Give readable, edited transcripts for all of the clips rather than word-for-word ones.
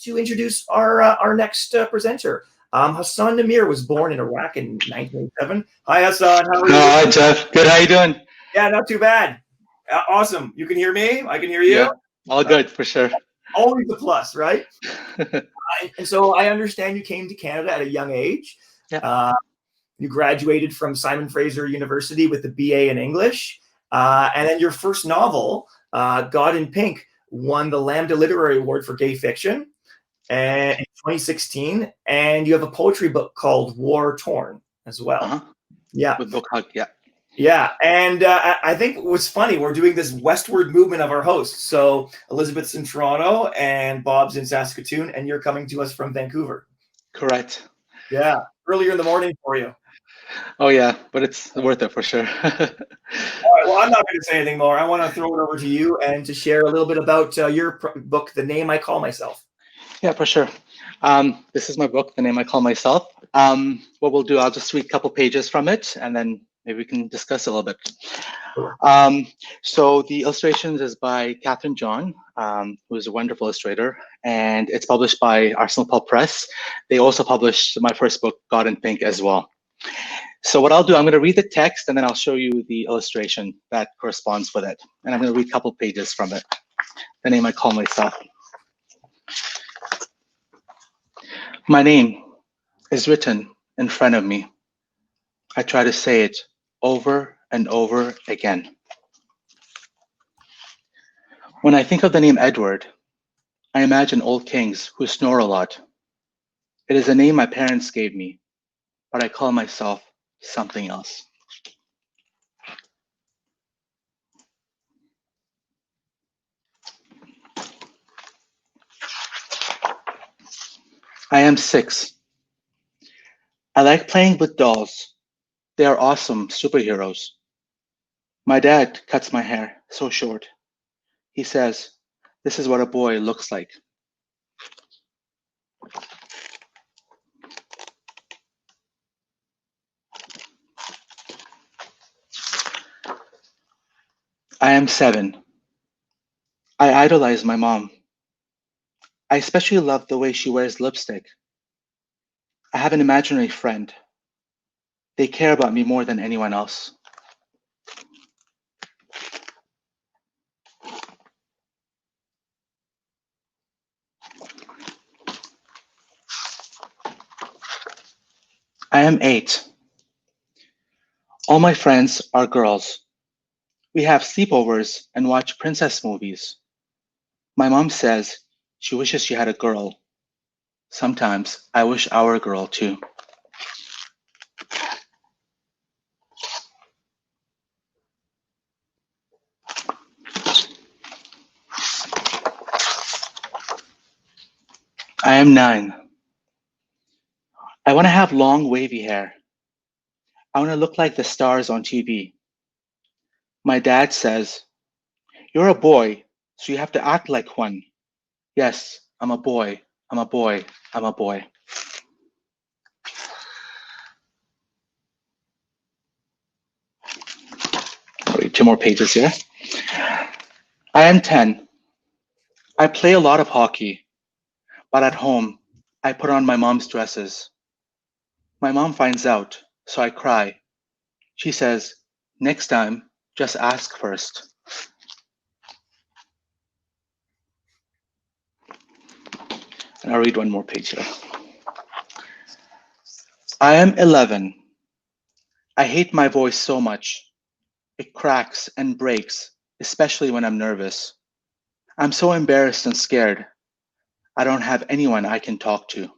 to introduce our next presenter. Hasan Namir was born in Iraq in 1987. Hi, Hasan. How are you? Hi, Jeff. Good. How you doing? Yeah, not too bad. Awesome. You can hear me. I can hear Yeah, you. all good for sure. Always a plus, right? And so I understand you came to Canada at a young age. Yeah. You graduated from Simon Fraser University with a BA in English. And then your first novel, God in Pink, won the Lambda Literary Award for Gay Fiction in 2016. And you have a poetry book called War Torn as well. Uh-huh. Yeah. With Book Hug, yeah. Yeah. And I think what's funny, we're doing this westward movement of our hosts. So Elizabeth's in Toronto and Bob's in Saskatoon, and you're coming to us from Vancouver. Correct. Yeah. Earlier in the morning for you. Oh, yeah, but it's worth it for sure. All right, well, I'm not going to say anything more. I want to throw it over to you and to share a little bit about your book, The Name I Call Myself. Yeah, for sure. This is my book, The Name I Call Myself. What we'll do, I'll just read a couple pages from it, and then maybe we can discuss a little bit. Sure. So the illustrations is by Cathryn John, who is a wonderful illustrator, and it's published by Arsenal Pulp Press. They also published my first book, God in Pink, as well. So what I'll do, I'm going to read the text, and then I'll show you the illustration that corresponds with it. And I'm going to read a couple pages from it. The Name I Call Myself. My name is written in front of me. I try to say it over and over again. When I think of the name Edward, I imagine old kings who snore a lot. It is a name my parents gave me, but I call myself something else. I am 6. I like playing with dolls. They are awesome superheroes. My dad cuts my hair so short. He says, "This is what a boy looks like." I am 7. I idolize my mom. I especially love the way she wears lipstick. I have an imaginary friend. They care about me more than anyone else. I am 8. All my friends are girls. We have sleepovers and watch princess movies. My mom says she wishes she had a girl. Sometimes I wish I were a girl too. I am 9. I want to have long wavy hair. I want to look like the stars on TV. My dad says, "You're a boy, so you have to act like one." Yes, I'm a boy. I'm a boy. I'm a boy. I'll read 2 more pages here. I am 10. I play a lot of hockey, but at home, I put on my mom's dresses. My mom finds out, so I cry. She says, "Next time, just ask first." And I'll read 1 more page here. I am 11. I hate my voice so much. It cracks and breaks, especially when I'm nervous. I'm so embarrassed and scared. I don't have anyone I can talk to.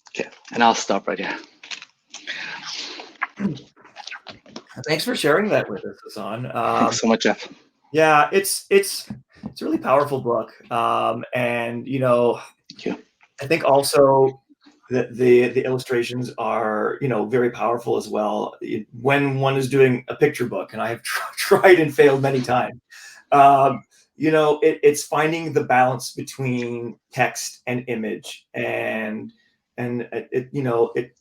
Okay, and I'll stop right here. Thanks for sharing that with us, Hasan. Thanks so much, Jeff. Yeah, it's a really powerful book, and Thank you. I think also the illustrations are very powerful as well. When one is doing a picture book, and I have tried and failed many times, it's finding the balance between text and image, and the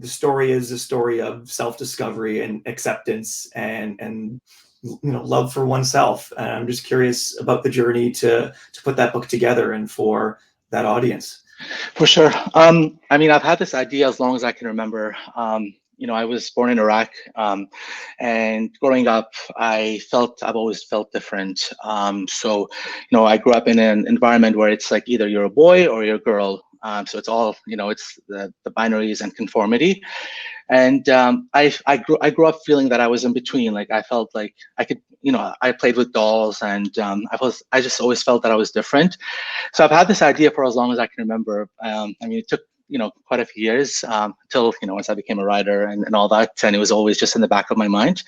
story is a story of self-discovery and acceptance and love for oneself. And I'm just curious about the journey to put that book together and for that audience. For sure. I mean, I've had this idea as long as I can remember. I was born in Iraq, and growing up, I've always felt different. I grew up in an environment where it's like either you're a boy or you're a girl. So it's all, it's the binaries and conformity. And I grew up feeling that I was in between. Like I felt like I could, I played with dolls, and I just always felt that I was different. So I've had this idea for as long as I can remember. It took quite a few years until once I became a writer and all that, and it was always just in the back of my mind.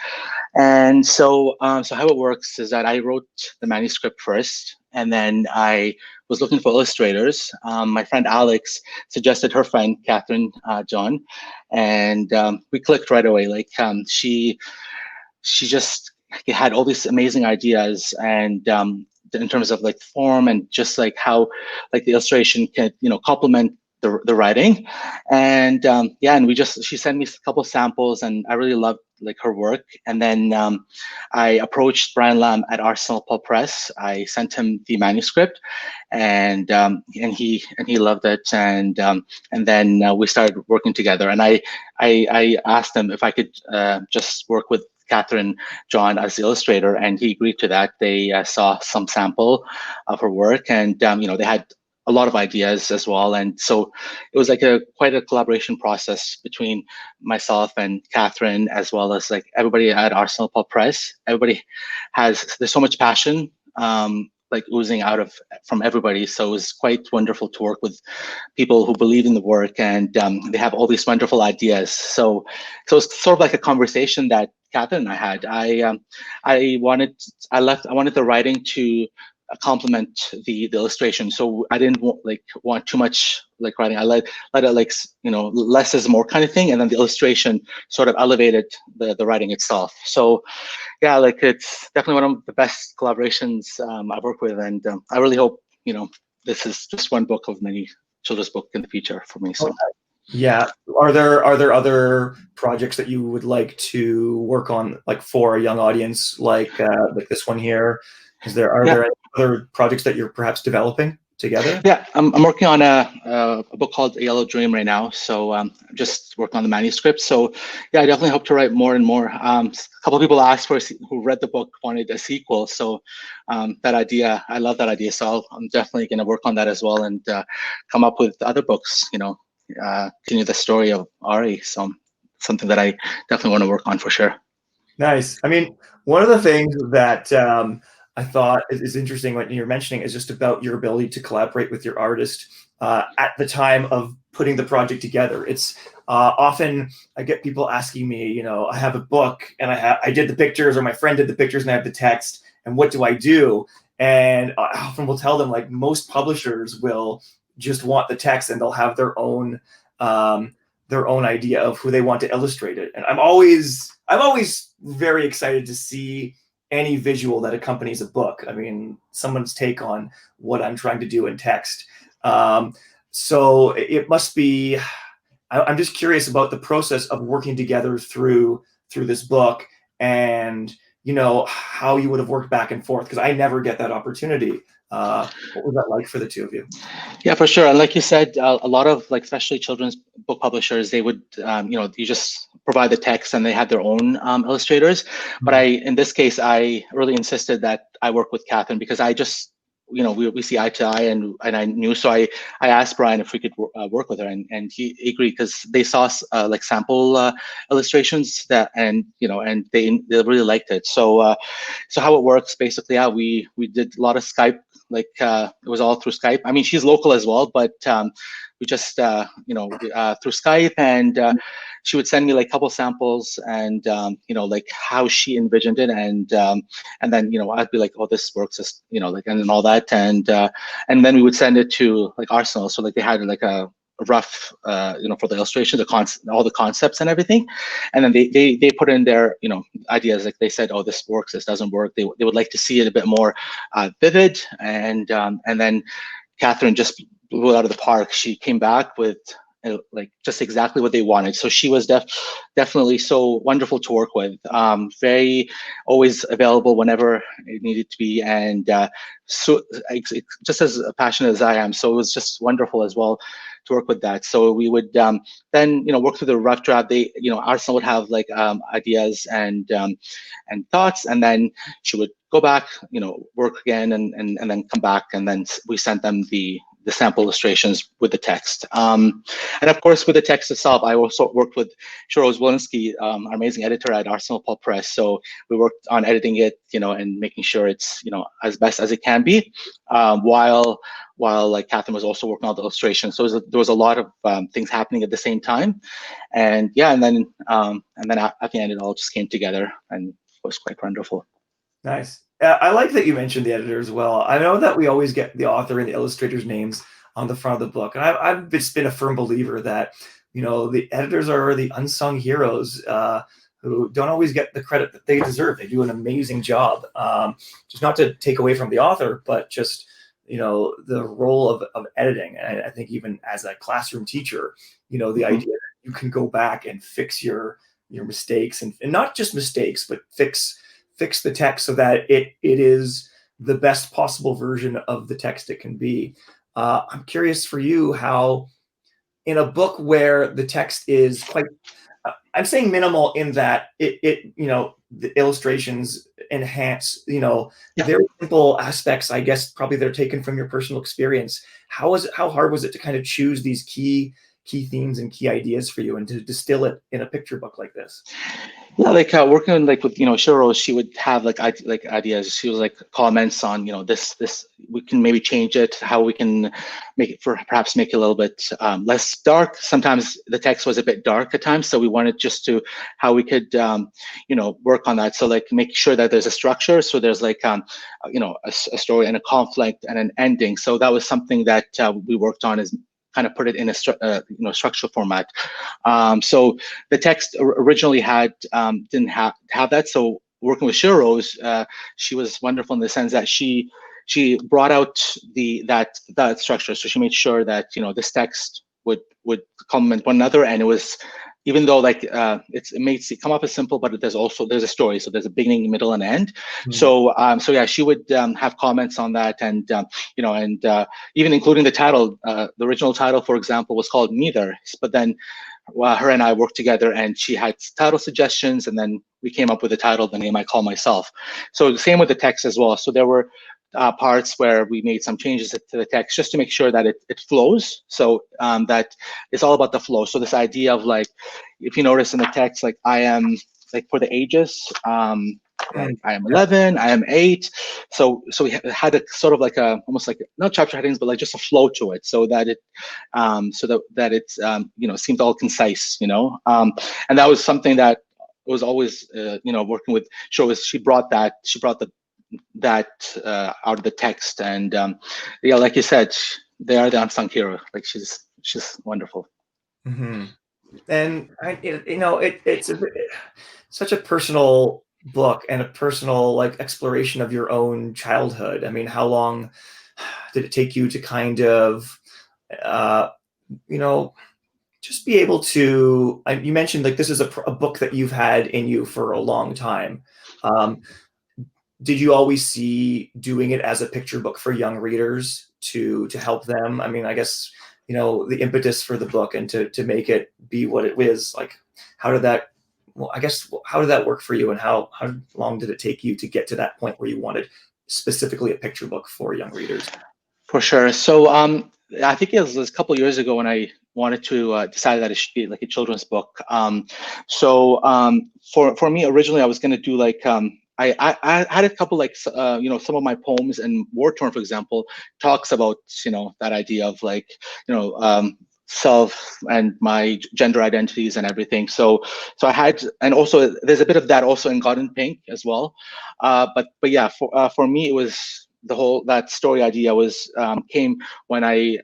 And so how it works is that I wrote the manuscript first, and then I was looking for illustrators. My friend Alex suggested her friend Cathryn John, and we clicked right away. Like she just had all these amazing ideas, and in terms of like form and just like how like the illustration can complement the writing. And and she sent me a couple samples, and I really loved like her work. And then I approached Brian Lamb at Arsenal Pulp Press. I sent him the manuscript, and he loved it. And then we started working together. And I asked him if I could just work with Cathryn John as the illustrator, and he agreed to that. They saw some sample of her work, and they had a lot of ideas as well. And so it was like quite a collaboration process between myself and Cathryn, as well as like everybody at Arsenal Pulp Press. There's so much passion like oozing out from everybody. So it was quite wonderful to work with people who believe in the work, and they have all these wonderful ideas. So it's sort of like a conversation that Cathryn and I had. I wanted the writing to complement the illustration, so I didn't want too much like writing. I let it like less is more kind of thing, and then the illustration sort of elevated the writing itself. So yeah, like it's definitely one of the best collaborations I've worked with, and I really hope this is just one book of many children's book in the future for me. So. Yeah. Are there other projects that you would like to work on, like for a young audience, like this one here? Are there any other projects that you're perhaps developing together? Yeah, I'm working on a book called A Yellow Dream right now. So I'm just working on the manuscript. So yeah, I definitely hope to write more and more. A couple of people asked who read the book wanted a sequel. So that idea, I love that idea. So I'm definitely going to work on that as well, and come up with other books. Continue the story of Ari. So something that I definitely want to work on for sure. Nice. I mean, one of the things that I thought is interesting when you're mentioning is just about your ability to collaborate with your artist at the time of putting the project together. It's often I get people asking me, I have a book and I did the pictures, or my friend did the pictures and I have the text, and what do I do? And I often will tell them, like, most publishers will just want the text, and they'll have their own idea of who they want to illustrate it. And I'm always very excited to see any visual that accompanies a book. I mean, someone's take on what I'm trying to do in text. So it must be, I'm just curious about the process of working together through this book, and how you would have worked back and forth, because I never get that opportunity. What was that like for the two of you? Yeah, for sure. And like you said, a lot of especially children's book publishers, they would, you just provide the text and they had their own illustrators. Mm-hmm. But in this case, I really insisted that I work with Cathryn, because I just, we see eye to eye, and I knew. So I asked Brian if we could work with her, and he agreed, because they saw sample illustrations and they really liked it. So how it works basically, we did a lot of Skype. It was all through Skype. I mean, she's local as well, but we just through Skype, and she would send me a couple samples, and how she envisioned it, and then I'd be like, oh, this works, and all that, and then we would send it to Arsenal. So they had a rough for the illustration, all the concepts and everything, and then they put in their ideas. They said, oh, this works, this doesn't work. They would like to see it a bit more vivid, and then Cathryn just blew it out of the park. She came back with like just exactly what they wanted. So she was definitely so wonderful to work with. Very always available whenever it needed to be, and so just as passionate as I am. So it was just wonderful as well to work with that. So we would then work through the rough draft. They Arsenal would have like ideas and thoughts, and then she would go back, work again, and then come back, and then we sent them the sample illustrations with the text. And of course, with the text itself, I also worked with Shiro Zwolinski, our amazing editor at Arsenal Pulp Press. So we worked on editing it, and making sure it's, as best as it can be, while like Cathryn was also working on the illustrations. So there was a lot of things happening at the same time. And yeah, and then at the end, it all just came together and was quite wonderful. Nice. I like that you mentioned the editor as well. I know that we always get the author and the illustrator's names on the front of the book. And I've just been a firm believer that, the editors are the unsung heroes who don't always get the credit that they deserve. They do an amazing job. Just not to take away from the author, but just, the role of editing. And I think even as a classroom teacher, the idea that you can go back and fix your mistakes and not just mistakes, but fix the text so that it is the best possible version of the text it can be. I'm curious for you how, in a book where the text is quite, I'm saying minimal in that it the illustrations enhance, very simple aspects, I guess, probably they're taken from your personal experience. How hard was it to kind of choose these key themes and key ideas for you and to distill it in a picture book like this? Yeah, like working like with Shiro, she would have like ideas. She was like comments on this we can maybe change it, how we can perhaps make it a little bit less dark. Sometimes the text was a bit dark at times, so we wanted just to how we could work on that. So like make sure that there's a structure. So there's like a story and a conflict and an ending. So that was something that we worked on, is kind of put it in a structural format. So the text originally didn't have that. So working with Shiro's, she was wonderful in the sense that she brought out that structure. So she made sure that this text would complement one another, and it was, even though like it may come off as simple, but there's a story. So there's a beginning, middle, and end. Mm-hmm. So yeah, she would have comments on that, and even including the title. The original title, for example, was called Neither. But then her and I worked together, and she had title suggestions, and then we came up with the title, The Name I Call Myself. So the same with the text as well. So there were parts where we made some changes to the text just to make sure that it flows. So that it's all about the flow. So this idea of like, if you notice in the text, like I am, like for the ages, like I am 11, I am 8. So we had a sort of like almost like not chapter headings, but like just a flow to it, so that it seemed all concise, and that was something that was always working with Shiro. She brought that out of the text, and yeah, like you said, they are the unsung hero. Like she's wonderful. Mm-hmm. And it's such a personal book and a personal like exploration of your own childhood. I mean, how long did it take you to kind of just be able to, you mentioned like this is a book that you've had in you for a long time. Did you always see doing it as a picture book for young readers to help them? I mean, I guess, the impetus for the book and to make it be what it is, like, how did that work for you, and how long did it take you to get to that point where you wanted specifically a picture book for young readers? For sure. So I think it was a couple of years ago when I wanted to decide that it should be like a children's book. For me, originally I was going to do like I had a couple like some of my poems, and War Torn, for example, talks about that idea of like self and my gender identities and everything. So I had, and also there's a bit of that also in God in Pink as well. But yeah, for me it was that story idea was came when I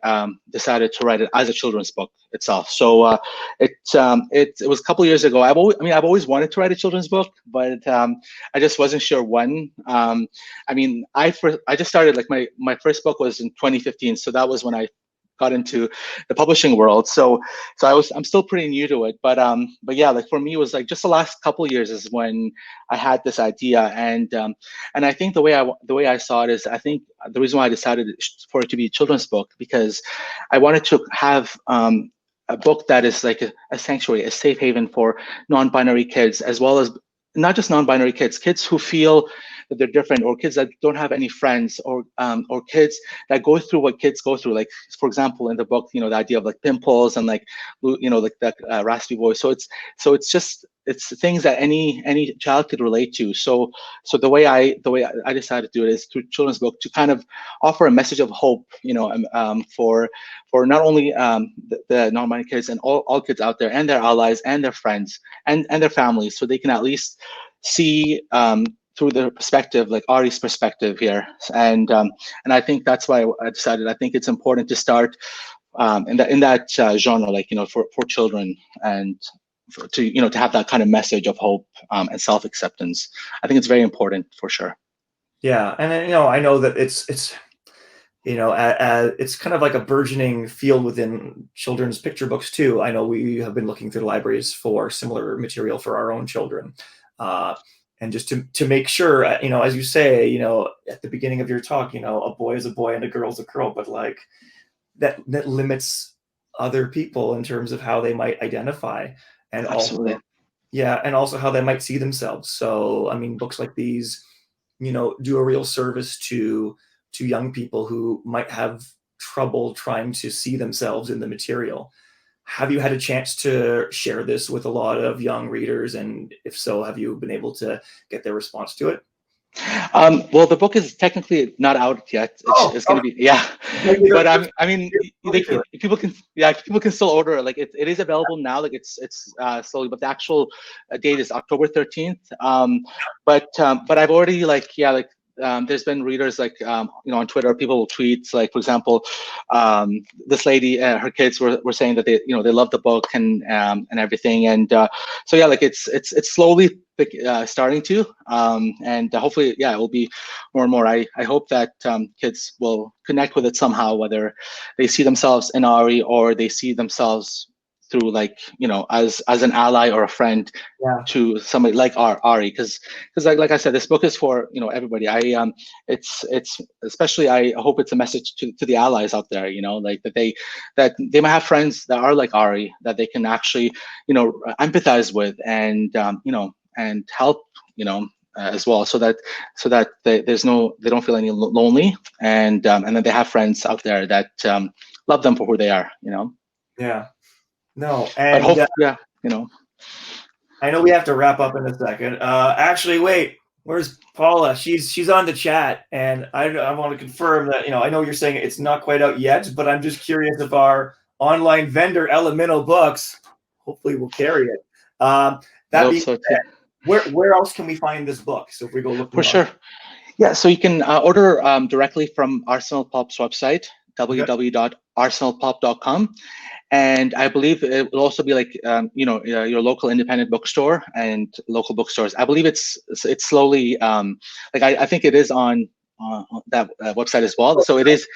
decided to write it as a children's book itself. So it was a couple of years ago. I've always wanted to write a children's book, but I just wasn't sure when. I just started, like my first book was in 2015, so that was when I got into the publishing world. So I'm still pretty new to it, but yeah, like for me, it was like just the last couple of years is when I had this idea, and I think the way I saw it is, I think the reason why I decided for it to be a children's book, because I wanted to have a book that is like a sanctuary, a safe haven for non-binary kids, as well as not just non-binary kids, kids who feel that they're different, or kids that don't have any friends, or kids that go through what kids go through. Like, for example, in the book, the idea of like pimples and like, like that raspy voice. So it's things that any child could relate to. So the way I decided to do it is through children's book, to kind of offer a message of hope, for not only the non-binary kids and all kids out there, and their allies and their friends and their families, so they can at least see through the perspective, like Ari's perspective here. And I think that's why I decided, I think it's important to start in that genre, like, for children, and to have that kind of message of hope and self-acceptance. I think it's very important, for sure. Yeah, and I know that it's it's kind of like a burgeoning field within children's picture books too. I know we have been looking through the libraries for similar material for our own children, and just to make sure, as you say, at the beginning of your talk, a boy is a boy and a girl is a girl, but like that limits other people in terms of how they might identify, and Absolutely. also, yeah, and also how they might see themselves. So, I mean, books like these, do a real service to young people who might have trouble trying to see themselves in the material. Have you had a chance to share this with a lot of young readers? And if so, have you been able to get their response to it? Well, the book is technically not out yet. It's going to be, yeah. But I mean, people can still order it. Like it is available now. Like it's slowly, but the actual date is October 13th. But I've already there's been readers like on Twitter, people will tweet, like, for example, this lady, her kids were saying that they love the book and everything, and so yeah, like it's slowly starting to, and hopefully, yeah, it will be more and more. I hope that kids will connect with it somehow, whether they see themselves in Ari or they see themselves through, like, as an ally or a friend, Yeah. to somebody like Ari, because like I said, this book is for everybody. It's especially, I hope it's a message to the allies out there, like that they might have friends that are like Ari, that they can actually empathize with, and and help, as well, so that they don't feel any lonely, and then they have friends out there that love them for who they are. Yeah. No, and yeah, I know we have to wrap up in a second. Actually, wait, where's Paula? She's on the chat, and I want to confirm that, I know you're saying it's not quite out yet, but I'm just curious if our online vendor, Elemental Books, hopefully will carry it. That being said, where else can we find this book? So if we go look for sure. Yeah, so you can order directly from Arsenal Pulp's website, www.arsenalpulp.com. And I believe it will also be like, your local independent bookstore and local bookstores. I believe it's slowly, I think it is on that website as well. So it is,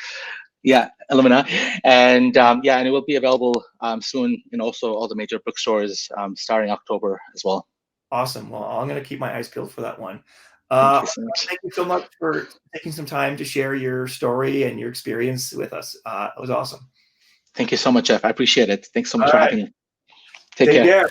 yeah, Illumina. And and it will be available soon in also all the major bookstores starting October as well. Awesome. Well, I'm going to keep my eyes peeled for that one. Thank you so much for taking some time to share your story and your experience with us. It was awesome. Thank you so much, Jeff. I appreciate it. Thanks so much for having me. Take care.